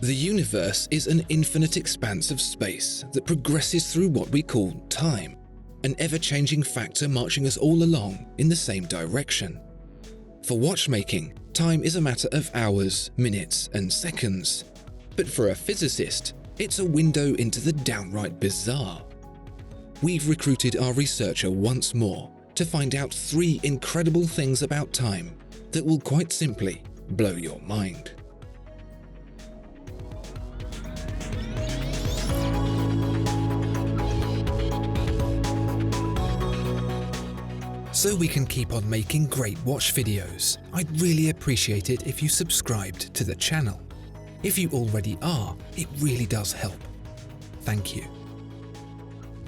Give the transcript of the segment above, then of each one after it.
The universe is an infinite expanse of space that progresses through what we call time, an ever-changing factor marching us all along in the same direction. For watchmaking, time is a matter of hours, minutes, and seconds. But for a physicist, it's a window into the downright bizarre. We've recruited our researcher once more to find out 3 incredible things about time that will quite simply blow your mind. So we can keep on making great watch videos, I'd really appreciate it if you subscribed to the channel. If you already are, it really does help. Thank you.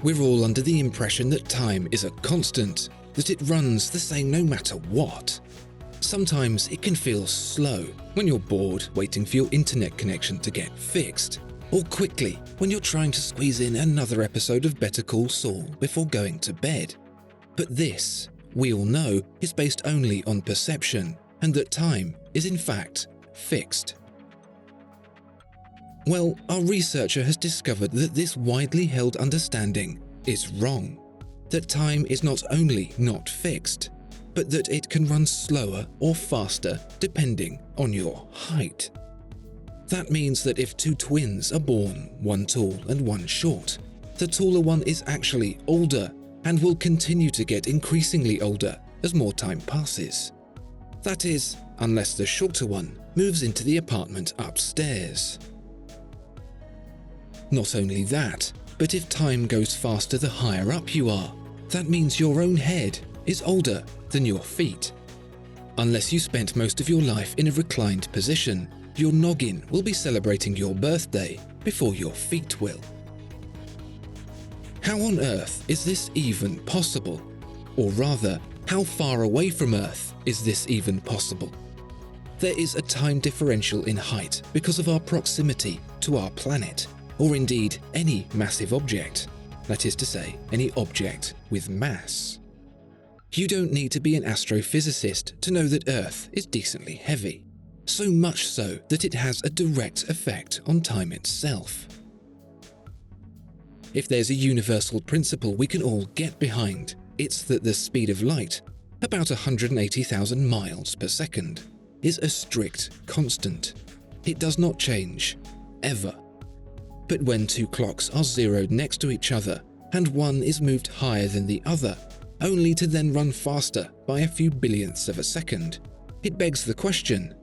We're all under the impression that time is a constant, that it runs the same no matter what. Sometimes it can feel slow when you're bored waiting for your internet connection to get fixed, or quickly when you're trying to squeeze in another episode of Better Call Saul before going to bed. But this, we all know, is based only on perception, and that time is in fact fixed. Well, our researcher has discovered that this widely held understanding is wrong. That time is not only not fixed, but that it can run slower or faster depending on your height. That means that if 2 twins are born, one tall and one short, the taller one is actually older and will continue to get increasingly older as more time passes. That is, unless the shorter one moves into the apartment upstairs. Not only that, but if time goes faster the higher up you are, that means your own head is older than your feet. Unless you spent most of your life in a reclined position, your noggin will be celebrating your birthday before your feet will. How on earth is this even possible? Or rather, how far away from Earth is this even possible? There is a time differential in height because of our proximity to our planet, or indeed any massive object, that is to say, any object with mass. You don't need to be an astrophysicist to know that Earth is decently heavy, so much so that it has a direct effect on time itself. If there's a universal principle we can all get behind, it's that the speed of light, about 180,000 miles per second, is a strict constant. It does not change, ever. But when 2 clocks are zeroed next to each other and one is moved higher than the other, only to then run faster by a few billionths of a second, it begs the question,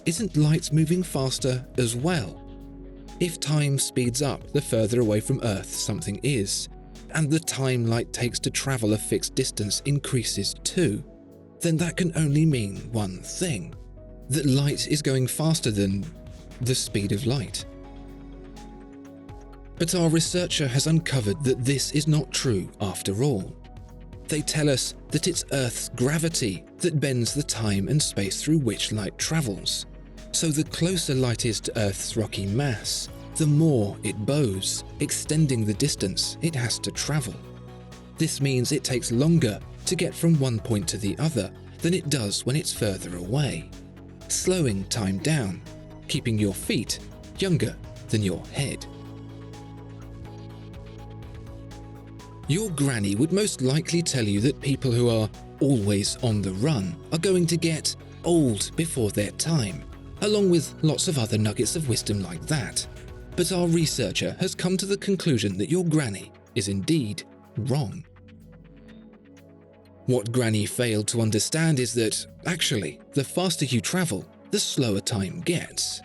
isn't light moving faster as well? If time speeds up the further away from Earth something is, and the time light takes to travel a fixed distance increases too, then that can only mean one thing, that light is going faster than the speed of light. But our researcher has uncovered that this is not true after all. They tell us that it's Earth's gravity that bends the time and space through which light travels. So the closer light is to Earth's rocky mass, the more it bows, extending the distance it has to travel. This means it takes longer to get from one point to the other than it does when it's further away, slowing time down, keeping your feet younger than your head. Your granny would most likely tell you that people who are always on the run are going to get old before their time, along with lots of other nuggets of wisdom like that. But our researcher has come to the conclusion that your granny is indeed wrong. What Granny failed to understand is that, actually, the faster you travel, the slower time gets.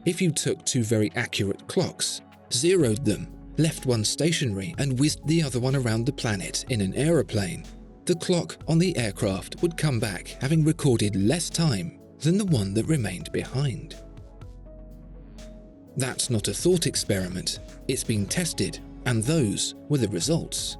If you took 2 very accurate clocks, zeroed them, left one stationary and whizzed the other one around the planet in an aeroplane, the clock on the aircraft would come back having recorded less time than the one that remained behind. That's not a thought experiment, it's been tested, and those were the results.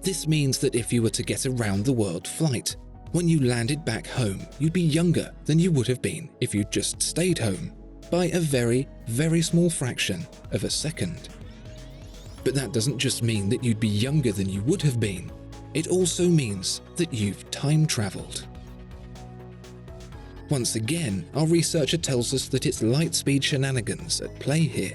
This means that if you were to get a round-the-world flight, when you landed back home, you'd be younger than you would have been if you'd just stayed home, by a very, very small fraction of a second. But that doesn't just mean that you'd be younger than you would have been, it also means that you've time-traveled. Once again, our researcher tells us that it's light speed shenanigans at play here.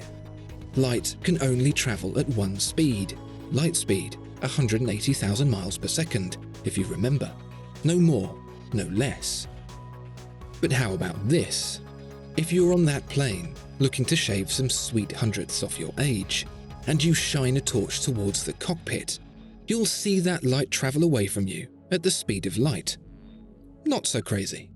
Light can only travel at one speed. Light speed, 180,000 miles per second, if you remember. No more, no less. But how about this? If you're on that plane, looking to shave some sweet hundredths off your age, and you shine a torch towards the cockpit, you'll see that light travel away from you at the speed of light. Not so crazy.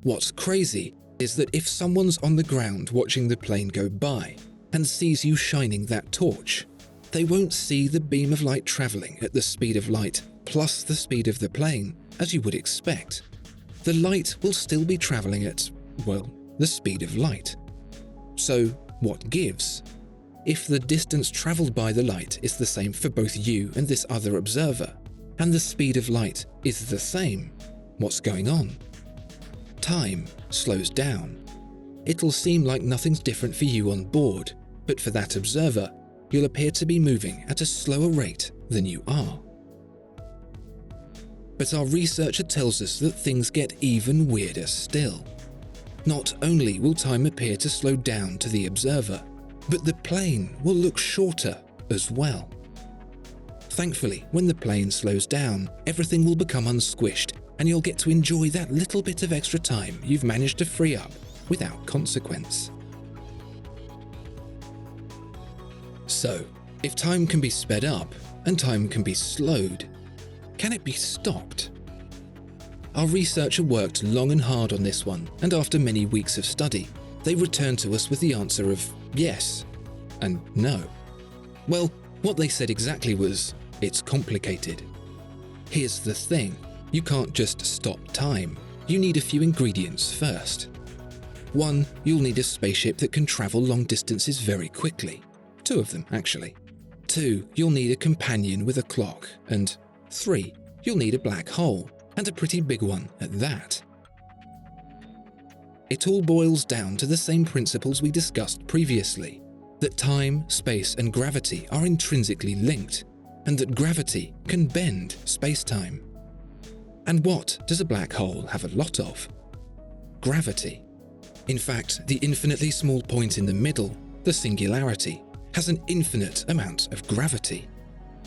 What's crazy is that if someone's on the ground watching the plane go by and sees you shining that torch, they won't see the beam of light traveling at the speed of light plus the speed of the plane, as you would expect. The light will still be traveling at, well, the speed of light. So, what gives? If the distance traveled by the light is the same for both you and this other observer, and the speed of light is the same, what's going on? Time slows down. It'll seem like nothing's different for you on board, but for that observer, you'll appear to be moving at a slower rate than you are. But our researcher tells us that things get even weirder still. Not only will time appear to slow down to the observer, but the plane will look shorter as well. Thankfully, when the plane slows down, everything will become unsquished and you'll get to enjoy that little bit of extra time you've managed to free up without consequence. So, if time can be sped up and time can be slowed, can it be stopped? Our researcher worked long and hard on this one, and after many weeks of study, they returned to us with the answer of yes and no. Well, what they said exactly was, it's complicated. Here's the thing, you can't just stop time. You need a few ingredients first. 1, you'll need a spaceship that can travel long distances very quickly. 2 of them, actually. 2, you'll need a companion with a clock. And 3, you'll need a black hole, and a pretty big one at that. It all boils down to the same principles we discussed previously, that time, space, and gravity are intrinsically linked, and that gravity can bend space-time. And what does a black hole have a lot of? Gravity. In fact, the infinitely small point in the middle, the singularity, has an infinite amount of gravity.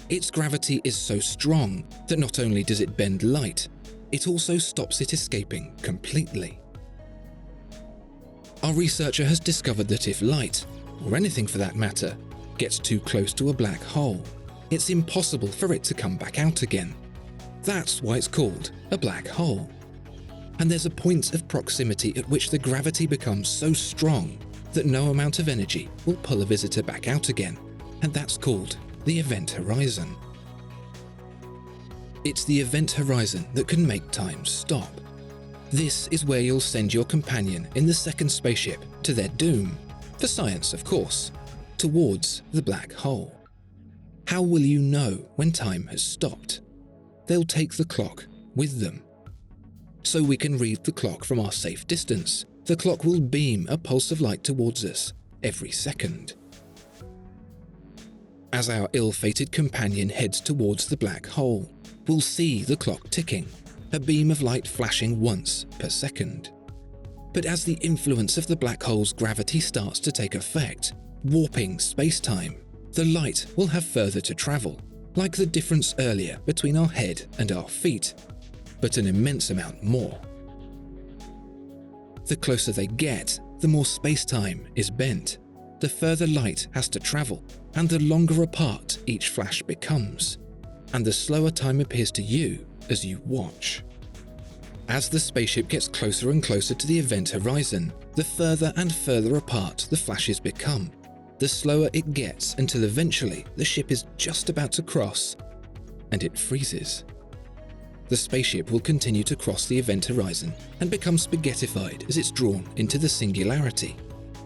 Its gravity is so strong that not only does it bend light, it also stops it escaping completely. Our researcher has discovered that if light, or anything for that matter, gets too close to a black hole, it's impossible for it to come back out again. That's why it's called a black hole. And there's a point of proximity at which the gravity becomes so strong that no amount of energy will pull a visitor back out again, and that's called the event horizon. It's the event horizon that can make time stop. This is where you'll send your companion in the second spaceship to their doom, for science of course, towards the black hole. How will you know when time has stopped? They'll take the clock with them. So we can read the clock from our safe distance. The clock will beam a pulse of light towards us every second. As our ill-fated companion heads towards the black hole, we'll see the clock ticking, a beam of light flashing once per second. But as the influence of the black hole's gravity starts to take effect, warping space-time, the light will have further to travel, like the difference earlier between our head and our feet, but an immense amount more. The closer they get, the more space-time is bent, the further light has to travel, and the longer apart each flash becomes, and the slower time appears to you as you watch. As the spaceship gets closer and closer to the event horizon, the further and further apart the flashes become, the slower it gets until eventually the ship is just about to cross, and it freezes. The spaceship will continue to cross the event horizon and become spaghettified as it's drawn into the singularity.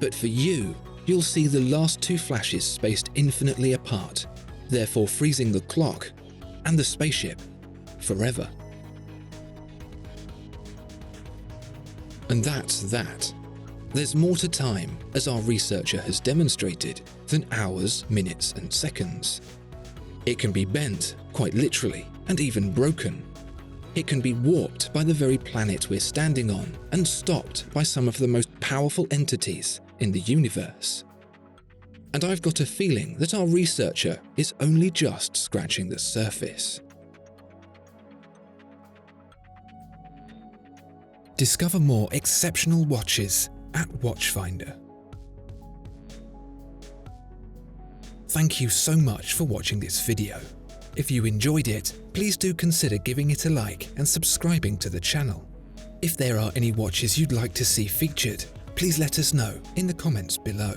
But for you, you'll see the last 2 flashes spaced infinitely apart, therefore freezing the clock and the spaceship forever. And that's that. There's more to time, as our researcher has demonstrated, than hours, minutes, and seconds. It can be bent, quite literally, and even broken. It can be warped by the very planet we're standing on and stopped by some of the most powerful entities in the universe. And I've got a feeling that our researcher is only just scratching the surface. Discover more exceptional watches at Watchfinder. Thank you so much for watching this video. If you enjoyed it, please do consider giving it a like and subscribing to the channel. If there are any watches you'd like to see featured, please let us know in the comments below.